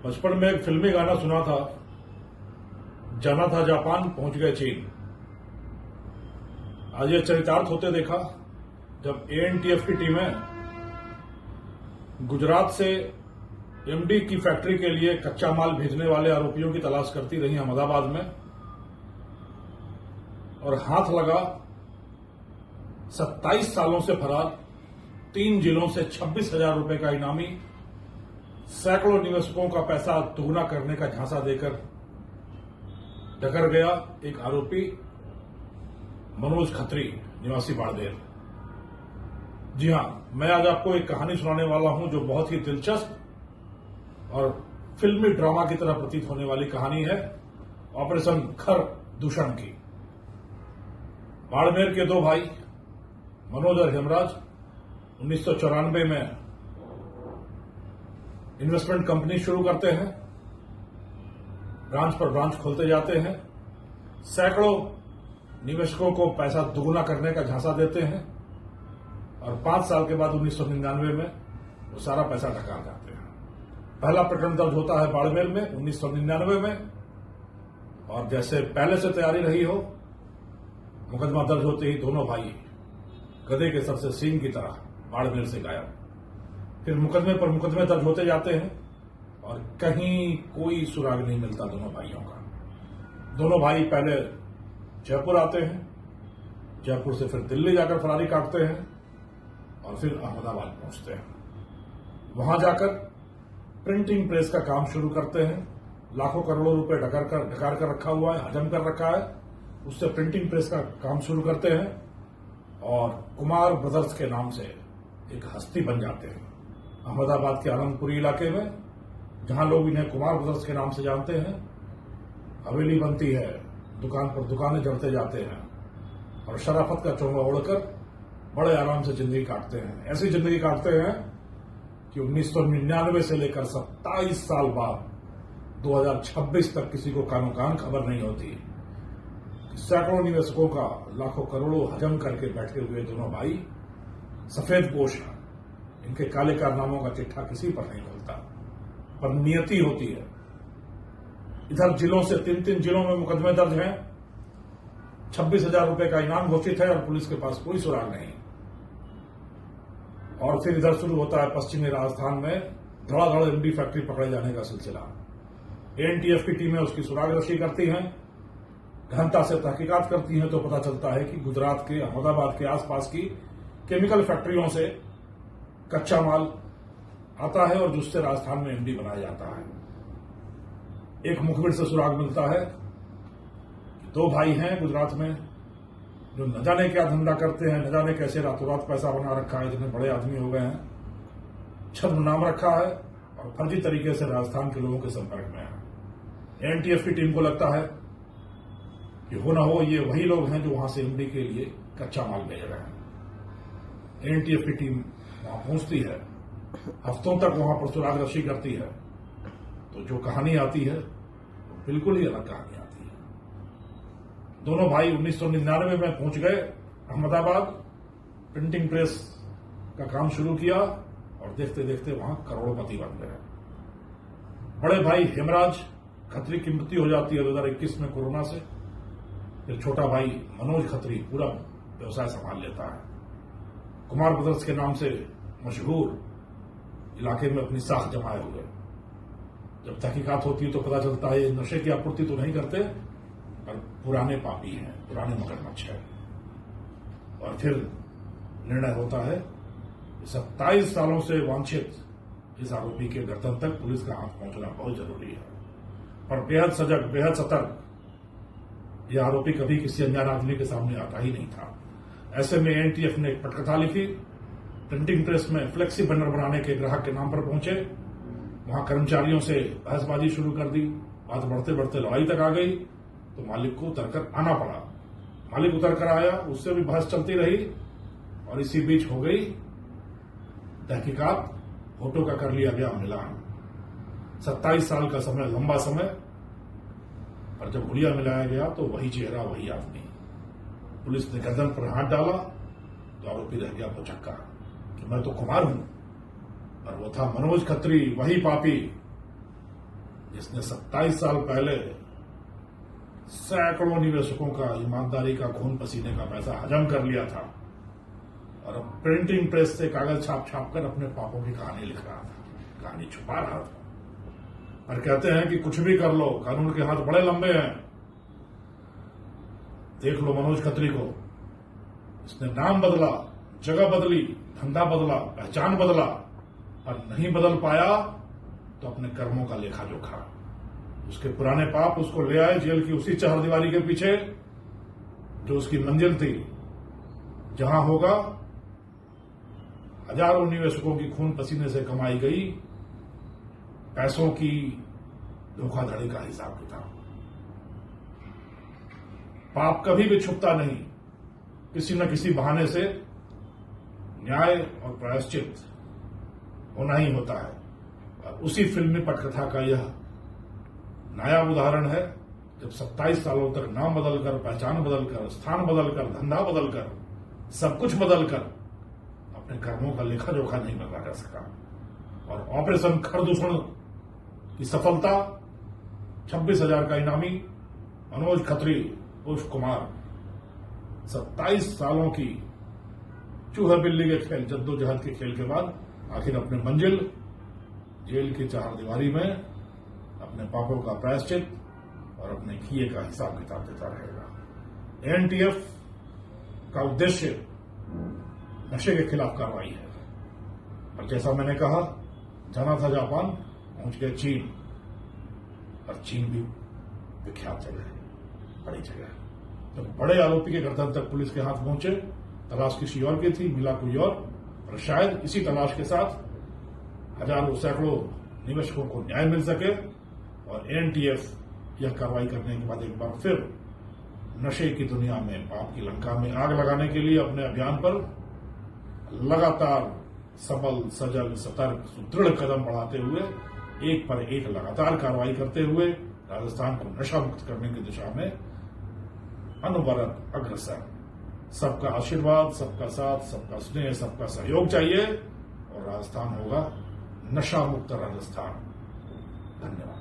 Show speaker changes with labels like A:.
A: बचपन में एक फिल्मी गाना सुना था, जाना था जापान पहुंच गए चीन। आज यह चरितार्थ होते देखा जब एएनटीएफ की टीमें गुजरात से एमडी की फैक्ट्री के लिए कच्चा माल भेजने वाले आरोपियों की तलाश करती रही अहमदाबाद में, और हाथ लगा 27 सालों से फरार 3 जिलों से 26,000 रुपए का इनामी, सैकड़ों निवेशकों का पैसा दोगुना करने का झांसा देकर डकर गया एक आरोपी मनोज खत्री निवासी बाड़देर। जी हां, मैं आज आपको एक कहानी सुनाने वाला हूं जो बहुत ही दिलचस्प और फिल्मी ड्रामा की तरह प्रतीत होने वाली कहानी है। ऑपरेशन खर दूषण की। बाड़मेर के दो भाई मनोज और हेमराज 1994 में इन्वेस्टमेंट कंपनी शुरू करते हैं, ब्रांच पर ब्रांच खोलते जाते हैं, सैकड़ों निवेशकों को पैसा दुगुना करने का झांसा देते हैं और 5 साल के बाद 1999 में वो सारा पैसा डकार जाते हैं। पहला प्रकरण दर्ज होता है बाड़मेर में 1999 में, और जैसे पहले से तैयारी रही हो, मुकदमा दर्ज होते ही दोनों भाई गधे के सर से सींग की तरह बाड़मेर से गायब। फिर मुकदमे पर मुकदमे दर्ज होते जाते हैं और कहीं कोई सुराग नहीं मिलता दोनों भाइयों का। दोनों भाई पहले जयपुर आते हैं, जयपुर से फिर दिल्ली जाकर फरारी काटते हैं और फिर अहमदाबाद पहुंचते हैं। वहां जाकर प्रिंटिंग प्रेस का काम शुरू करते हैं। लाखों करोड़ों रुपए ढकार कर रखा हुआ है, हजम कर रखा है, उससे प्रिंटिंग प्रेस का काम शुरू करते हैं और कुमार ब्रदर्स के नाम से एक हस्ती बन जाते हैं अहमदाबाद के आनंदपुरी इलाके में, जहां लोग इन्हें कुमार ब्रदर्स के नाम से जानते हैं। हवेली बनती है, दुकान पर दुकानें जड़ते जाते हैं और शराफत का चोंगा ओढ़कर बड़े आराम से जिंदगी काटते हैं। ऐसी जिंदगी काटते हैं कि 1999 से लेकर 27 साल बाद 2026 तक किसी को कानो कान खबर नहीं होती। सैकड़ों निवेशकों का लाखों करोड़ों हजम करके बैठे हुए दोनों भाई सफेद पोश हैं। इनके काले कारनामों का चिट्ठा किसी पर नहीं खुलता, पर नियति होती है। इधर जिलों से 3-3 जिलों में मुकदमे दर्ज हैं, 26,000 रुपए का इनाम घोषित है और पुलिस के पास कोई सुराग नहीं। और फिर इधर शुरू होता है पश्चिमी राजस्थान में धड़ाधड़ एमडी फैक्ट्री पकड़े जाने का सिलसिला। एएनटीएफ की टीमें उसकी सुराग रशी करती हैं, गहनता से तहकीकात करती हैं, तो पता चलता है कि गुजरात के अहमदाबाद के आसपास की केमिकल फैक्ट्रियों से कच्चा माल आता है और जिससे राजस्थान में एमडी बनाया जाता है। एक मुखबिर से सुराग मिलता है कि 2 भाई हैं गुजरात में जो न जाने क्या धंधा करते हैं, न जाने कैसे रातों रात पैसा बना रखा है, जिन्हें बड़े आदमी हो गए हैं, छद्म नाम रखा है और फर्जी तरीके से राजस्थान के लोगों के संपर्क में है। एएनटीएफ की टीम को लगता है कि हो ना हो ये वही लोग हैं जो वहां से एमडी के लिए कच्चा माल भेज रहे हैं। एएनटीएफ की टीम वहां पहुंचती है, हफ्तों तक वहां पर सुराग रशी करती है, तो जो कहानी आती है वो बिल्कुल ही अलग कहानी आती है। दोनों भाई 1999 में पहुंच गए अहमदाबाद, प्रिंटिंग प्रेस का काम शुरू किया और देखते देखते वहां करोड़पति बन गए। बड़े भाई हेमराज खत्री की मृत्यु हो जाती है 2021 में कोरोना से। फिर छोटा भाई मनोज खत्री पूरा व्यवसाय संभाल लेता है। कुमार ब्रदर्स के नाम से मशहूर इलाके में अपनी साख जमाए हुए। जब तहकीकात होती है तो पता चलता है ये नशे की आपूर्ति तो नहीं करते, पर पुराने पापी हैं, पुराने मगरमच्छ हैं। और फिर निर्णय होता है 27 सालों से वांछित इस आरोपी के गर्दन तक पुलिस का हाथ पहुंचना बहुत जरूरी है। पर बेहद सजग, बेहद सतर्क यह आरोपी कभी किसी अनजान आदमी के सामने आता ही नहीं था। ऐसे में एएनटीएफ ने एक पटकथा लिखी, प्रिंटिंग प्रेस में फ्लेक्सी बैनर बनाने के ग्राहक के नाम पर पहुंचे, वहां कर्मचारियों से बहसबाजी शुरू कर दी। बात बढ़ते बढ़ते लड़ाई तक आ गई तो मालिक को उतरकर आना पड़ा। मालिक उतरकर आया, उससे भी बहस चलती रही और इसी बीच हो गई तहकीकात। फोटो का कर लिया गया मिलान। 27 साल का समय, लंबा समय, और जब हुलिया मिलाया गया तो वही चेहरा, वही आदमी। पुलिस ने गर्दन पर हाथ डाला तो आरोपी रह गया भौचक्का कि मैं तो कुमार हूं, और वो था मनोज खत्री, वही पापी इसने 27 साल पहले सैकड़ों निवेशकों का ईमानदारी का खून पसीने का पैसा हजम कर लिया था और अब प्रिंटिंग प्रेस से कागज छाप छाप कर अपने पापों की कहानी लिख रहा था, कहानी छुपा रहा था। और कहते हैं कि कुछ भी कर लो, कानून के हाथ बड़े लंबे हैं। देख लो मनोज खत्री को, इसने नाम बदला, जगह बदली, धंधा बदला, पहचान बदला और नहीं बदल पाया तो अपने कर्मों का लेखा जोखा। उसके पुराने पाप उसको ले आए जेल की उसी चहारदीवारी के पीछे जो उसकी मंजिल थी, जहां होगा हजारों निवेशकों की खून पसीने से कमाई गई पैसों की धोखाधड़ी का हिसाब किताब। पाप कभी भी छुपता नहीं, किसी न किसी बहाने से न्याय और प्रायश्चित होना ही होता है। और उसी फिल्मी पटकथा का यह नायाब उदाहरण है, जब 27 सालों तक नाम बदलकर, पहचान बदलकर, स्थान बदलकर, धंधा बदलकर, सब कुछ बदलकर अपने कर्मों का लेखा जोखा नहीं बदला जा सका। और ऑपरेशन खरदूषण की सफलता, 26,000 का इनामी मनोज खत्री उर्फ कुमार 27 सालों की चूहा बिल्ली के खेल, जद्दोजहद के खेल के बाद आखिर अपने मंजिल जेल की चहारदीवारी में अपने पापों का प्रायश्चित और अपने किए का हिसाब किताब देता रहेगा। एनटीएफ का उद्देश्य नशे के खिलाफ कार्रवाई है और जैसा मैंने कहा, जाना था जापान, पहुंच गए चीन। और चीन भी विख्यात जगह है, बड़ी जगह है। जब बड़े आरोपी के गर्दन तक पुलिस के हाथ पहुंचे, तलाश किसी और की थी, मिला कोई और शायद इसी तलाश के साथ हजारों सैकड़ों निवेशकों को न्याय मिल सके। और एनटीएफ यह कार्रवाई करने के बाद एक बार फिर नशे की दुनिया में, पाप की लंका में आग लगाने के लिए अपने अभियान पर लगातार सबल, सजग, सतर्क, सुदृढ़ कदम बढ़ाते हुए एक पर एक लगातार कार्रवाई करते हुए राजस्थान को नशा मुक्त करने की दिशा में अनवरत अग्रसर। सबका आशीर्वाद, सबका साथ, सबका स्नेह, सबका सहयोग चाहिए और राजस्थान होगा नशा मुक्त राजस्थान। धन्यवाद।